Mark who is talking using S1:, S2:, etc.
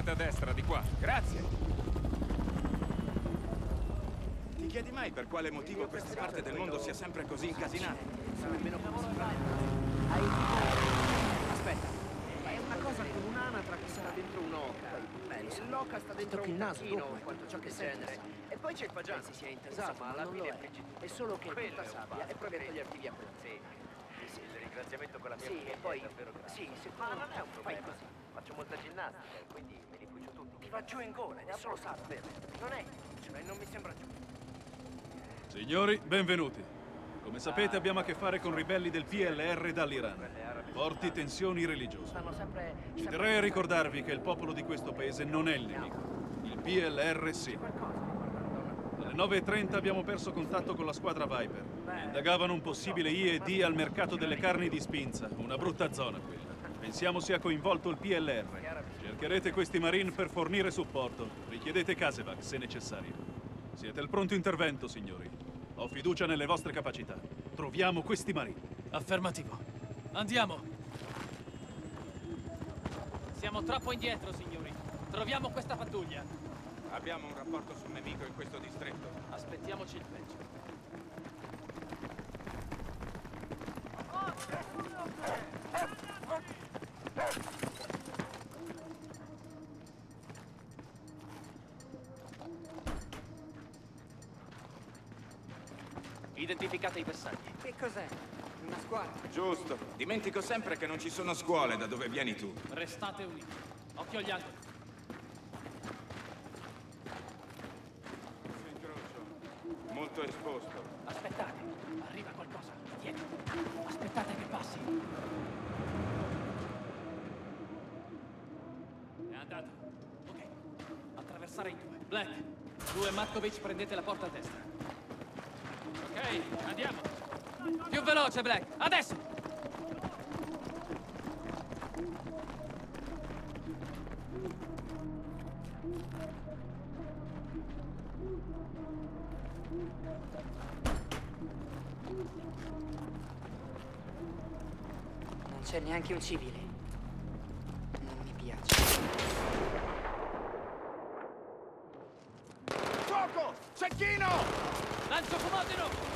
S1: Tornate a destra, di qua. Grazie. Ti chiedi mai per quale motivo questa parte del mondo sia sempre così incasinata?
S2: Aspetta, è una cosa con un'anatra che sta dentro un'oca. L'oca sta dentro un casino, quanto ciò che genere. E poi c'è il fagiano. Si sia intesato, ma alla fine è solo che è tutta sabbia e provi a toglierti via quello.
S3: Sì, il ringraziamento con la mia
S2: Sì,
S3: famiglia
S2: e poi...
S3: è davvero grande.
S2: Sì, se
S3: Ma non è un
S2: fai
S3: problema.
S2: così.
S3: Faccio molta ginnastica, quindi me li fuggio tutti. Ti va giù in gola ed è solo sabbia. Non è cioè non mi sembra giusto.
S4: Signori, benvenuti. Come sapete abbiamo a che fare con ribelli del PLR dall'Iran. Forti tensioni religiose.
S2: Stanno sempre...
S4: Ci terrei a ricordarvi che il popolo di questo paese non è il nemico. Il PLR sì. Alle 9:30 abbiamo perso contatto con la squadra Viper. Indagavano un possibile IED al mercato delle carni di Spinza. Una brutta zona quella. Pensiamo sia coinvolto il PLR. Cercherete questi marine per fornire supporto. Richiedete Casevac se necessario. Siete al pronto intervento, signori. Ho fiducia nelle vostre capacità. Troviamo questi marine.
S5: Affermativo. Andiamo. Siamo troppo indietro, signori. Troviamo questa pattuglia.
S1: Abbiamo un rapporto sul nemico in questo distretto.
S5: Aspettiamoci il peggio. Identificate i bersagli.
S2: Che cos'è? Una squadra?
S1: Giusto. Dimentico sempre che non ci sono scuole da dove vieni tu.
S5: Restate uniti. Occhio agli angoli.
S1: Su incrocio. Molto esposto.
S5: Aspettate. Arriva qualcosa. Dietro. Aspettate che passi. È andato. Ok. Attraversare in due. Black. Tu e Matkovic prendete la porta a destra. Ok, andiamo. Più veloce, Black. Adesso.
S2: Non c'è neanche un civile. Non mi piace.
S1: Fuoco! Cecchino!
S5: Lancio fumogeno!